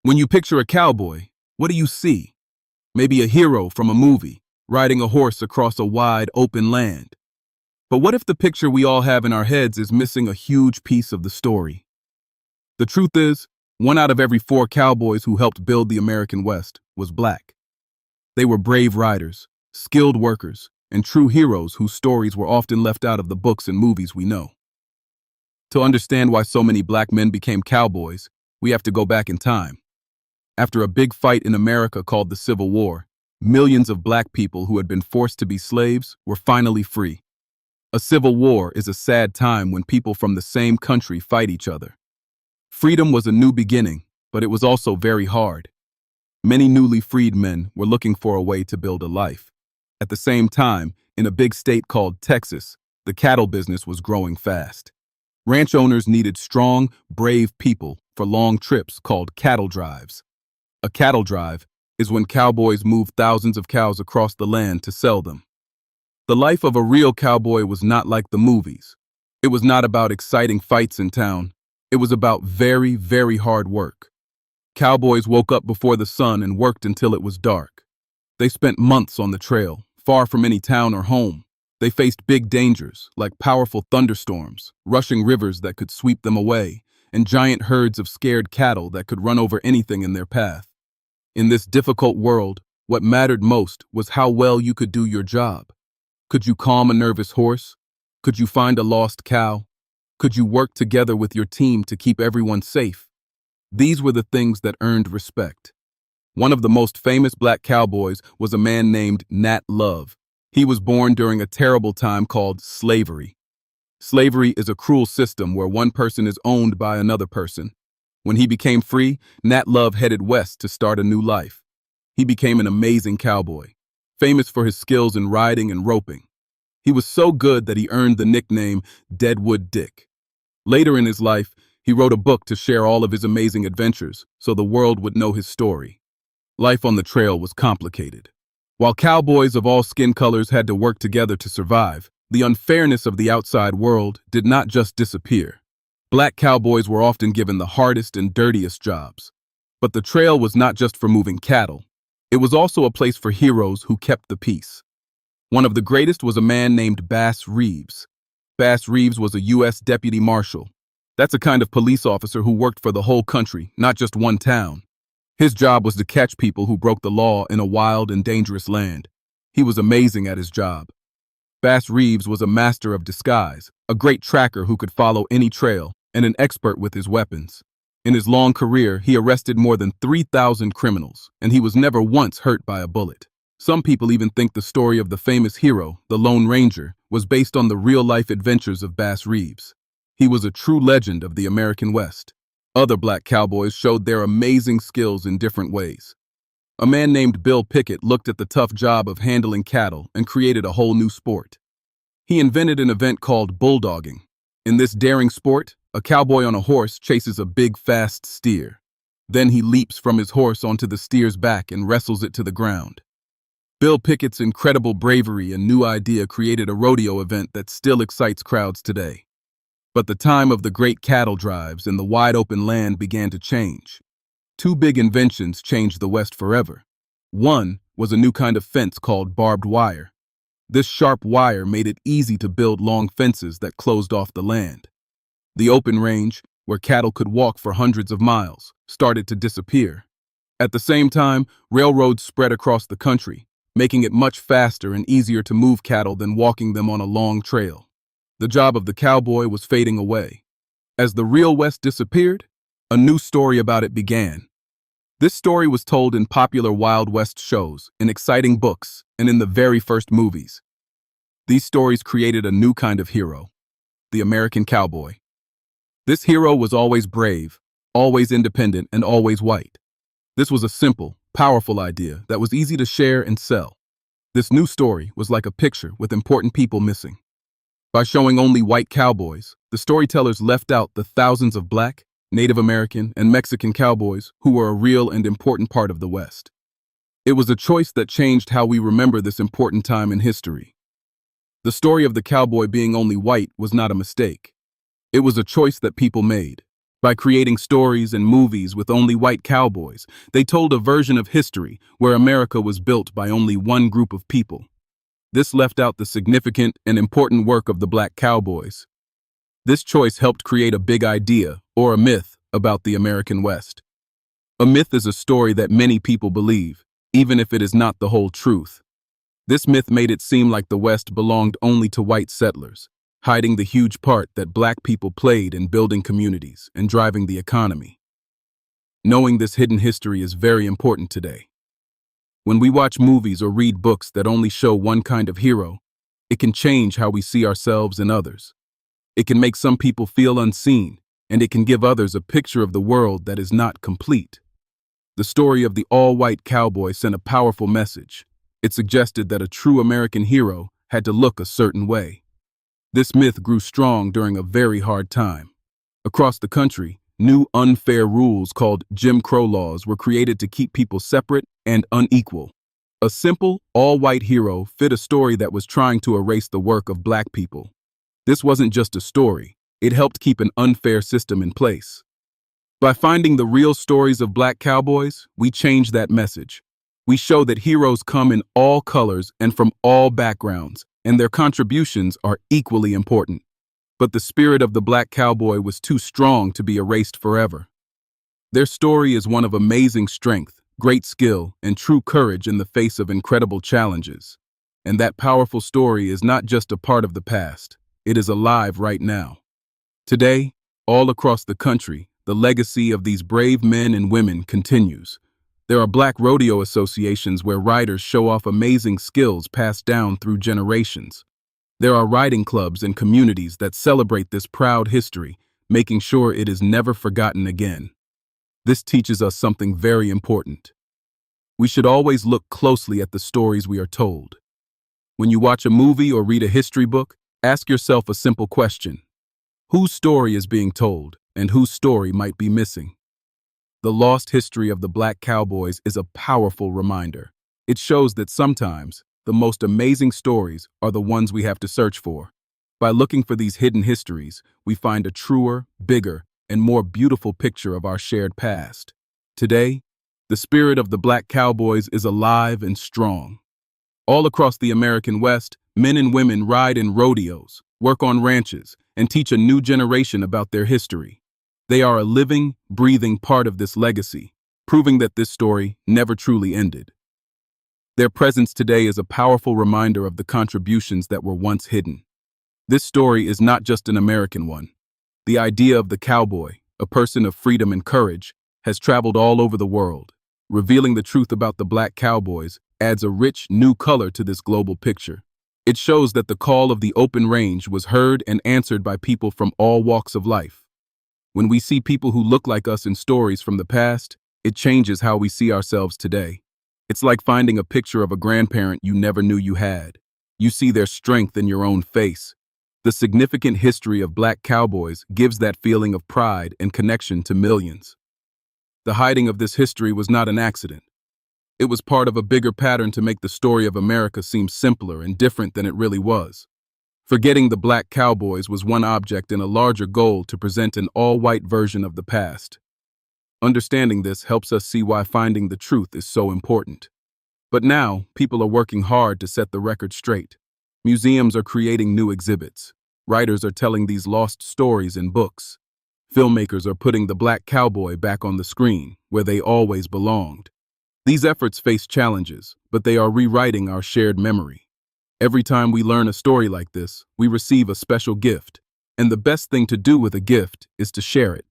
When you picture a cowboy, what do you see? Maybe a hero from a movie, riding a horse across a wide, open land. But what if the picture we all have in our heads is missing a huge piece of the story? The truth is, 1 out of every 4 cowboys who helped build the American West was black. They were brave riders, skilled workers, and true heroes whose stories were often left out of the books and movies we know. To understand why so many black men became cowboys, we have to go back in time. After a big fight in America called the Civil War, millions of black people who had been forced to be slaves were finally free. A civil war is a sad time when people from the same country fight each other. Freedom was a new beginning, but it was also very hard. Many newly freed men were looking for a way to build a life. At the same time, in a big state called Texas, the cattle business was growing fast. Ranch owners needed strong, brave people for long trips called cattle drives. A cattle drive is when cowboys move thousands of cows across the land to sell them. The life of a real cowboy was not like the movies. It was not about exciting fights in town. It was about very, very hard work. Cowboys woke up before the sun and worked until it was dark. They spent months on the trail, far from any town or home. They faced big dangers, like powerful thunderstorms, rushing rivers that could sweep them away, and giant herds of scared cattle that could run over anything in their path. In this difficult world, what mattered most was how well you could do your job. Could you calm a nervous horse? Could you find a lost cow? Could you work together with your team to keep everyone safe? These were the things that earned respect. One of the most famous black cowboys was a man named Nat Love. He was born during a terrible time called slavery. Slavery is a cruel system where one person is owned by another person. When he became free, Nat Love headed west to start a new life. He became an amazing cowboy, famous for his skills in riding and roping. He was so good that he earned the nickname Deadwood Dick. Later in his life, he wrote a book to share all of his amazing adventures so the world would know his story. Life on the trail was complicated. While cowboys of all skin colors had to work together to survive, the unfairness of the outside world did not just disappear. Black cowboys were often given the hardest and dirtiest jobs. But the trail was not just for moving cattle. It was also a place for heroes who kept the peace. One of the greatest was a man named Bass Reeves. Bass Reeves was a U.S. deputy marshal. That's a kind of police officer who worked for the whole country, not just one town. His job was to catch people who broke the law in a wild and dangerous land. He was amazing at his job. Bass Reeves was a master of disguise, a great tracker who could follow any trail, and an expert with his weapons. In his long career, he arrested more than 3,000 criminals, and he was never once hurt by a bullet. Some people even think the story of the famous hero, the Lone Ranger, was based on the real-life adventures of Bass Reeves. He was a true legend of the American West. Other black cowboys showed their amazing skills in different ways. A man named Bill Pickett looked at the tough job of handling cattle and created a whole new sport. He invented an event called bulldogging. In this daring sport, a cowboy on a horse chases a big, fast steer. Then he leaps from his horse onto the steer's back and wrestles it to the ground. Bill Pickett's incredible bravery and new idea created a rodeo event that still excites crowds today. But the time of the great cattle drives and the wide-open land began to change. 2 big inventions changed the West forever. One was a new kind of fence called barbed wire. This sharp wire made it easy to build long fences that closed off the land. The open range, where cattle could walk for hundreds of miles, started to disappear. At the same time, railroads spread across the country, making it much faster and easier to move cattle than walking them on a long trail. The job of the cowboy was fading away. As the real West disappeared, a new story about it began. This story was told in popular Wild West shows, in exciting books, and in the very first movies. These stories created a new kind of hero, the American cowboy. This hero was always brave, always independent, and always white. This was a simple, powerful idea that was easy to share and sell. This new story was like a picture with important people missing. By showing only white cowboys, the storytellers left out the thousands of black, Native American, and Mexican cowboys who were a real and important part of the West. It was a choice that changed how we remember this important time in history. The story of the cowboy being only white was not a mistake. It was a choice that people made. By creating stories and movies with only white cowboys, they told a version of history where America was built by only one group of people. This left out the significant and important work of the black cowboys. This choice helped create a big idea, or a myth, about the American West. A myth is a story that many people believe, even if it is not the whole truth. This myth made it seem like the West belonged only to white settlers, hiding the huge part that black people played in building communities and driving the economy. Knowing this hidden history is very important today. When we watch movies or read books that only show one kind of hero, it can change how we see ourselves and others. It can make some people feel unseen, and it can give others a picture of the world that is not complete. The story of the all-white cowboy sent a powerful message. It suggested that a true American hero had to look a certain way. This myth grew strong during a very hard time. Across the country, new unfair rules called Jim Crow laws were created to keep people separate and unequal. A simple, all-white hero fit a story that was trying to erase the work of black people. This wasn't just a story, it helped keep an unfair system in place. By finding the real stories of black cowboys, we change that message. We show that heroes come in all colors and from all backgrounds, and their contributions are equally important. But the spirit of the black cowboy was too strong to be erased forever. Their story is one of amazing strength, great skill, and true courage in the face of incredible challenges. And that powerful story is not just a part of the past, it is alive right now. Today, all across the country, the legacy of these brave men and women continues. There are black rodeo associations where riders show off amazing skills passed down through generations. There are riding clubs and communities that celebrate this proud history, making sure it is never forgotten again. This teaches us something very important. We should always look closely at the stories we are told. When you watch a movie or read a history book, ask yourself a simple question. Whose story is being told, and whose story might be missing? The lost history of the black cowboys is a powerful reminder. It shows that sometimes, the most amazing stories are the ones we have to search for. By looking for these hidden histories, we find a truer, bigger, and more beautiful picture of our shared past. Today, the spirit of the black cowboys is alive and strong. All across the American West, men and women ride in rodeos, work on ranches, and teach a new generation about their history. They are a living, breathing part of this legacy, proving that this story never truly ended. Their presence today is a powerful reminder of the contributions that were once hidden. This story is not just an American one. The idea of the cowboy, a person of freedom and courage, has traveled all over the world. Revealing the truth about the black cowboys adds a rich, new color to this global picture. It shows that the call of the open range was heard and answered by people from all walks of life. When we see people who look like us in stories from the past, it changes how we see ourselves today. It's like finding a picture of a grandparent you never knew you had. You see their strength in your own face. The significant history of black cowboys gives that feeling of pride and connection to millions. The hiding of this history was not an accident. It was part of a bigger pattern to make the story of America seem simpler and different than it really was. Forgetting the black cowboys was one object in a larger goal to present an all-white version of the past. Understanding this helps us see why finding the truth is so important. But now, people are working hard to set the record straight. Museums are creating new exhibits. Writers are telling these lost stories in books. Filmmakers are putting the black cowboy back on the screen, where they always belonged. These efforts face challenges, but they are rewriting our shared memory. Every time we learn a story like this, we receive a special gift, and the best thing to do with a gift is to share it.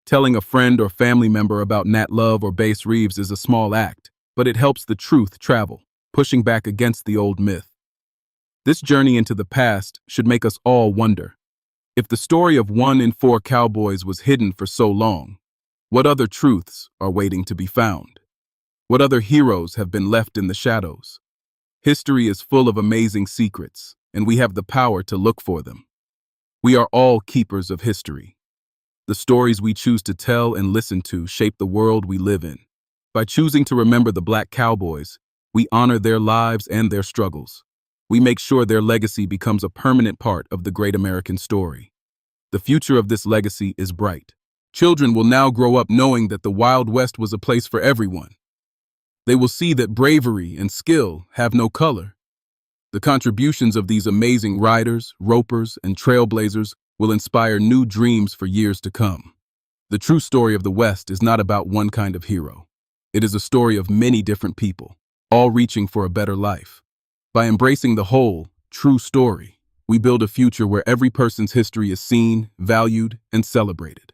Telling a friend or family member about Nat Love or Bass Reeves is a small act, but it helps the truth travel, pushing back against the old myth. This journey into the past should make us all wonder. If the story of 1 in 4 cowboys was hidden for so long, what other truths are waiting to be found? What other heroes have been left in the shadows? History is full of amazing secrets, and we have the power to look for them. We are all keepers of history. The stories we choose to tell and listen to shape the world we live in. By choosing to remember the black cowboys, we honor their lives and their struggles. We make sure their legacy becomes a permanent part of the great American story. The future of this legacy is bright. Children will now grow up knowing that the Wild West was a place for everyone. They will see that bravery and skill have no color. The contributions of these amazing riders, ropers, and trailblazers will inspire new dreams for years to come. The true story of the West is not about one kind of hero. It is a story of many different people, all reaching for a better life. By embracing the whole, true story, we build a future where every person's history is seen, valued, and celebrated.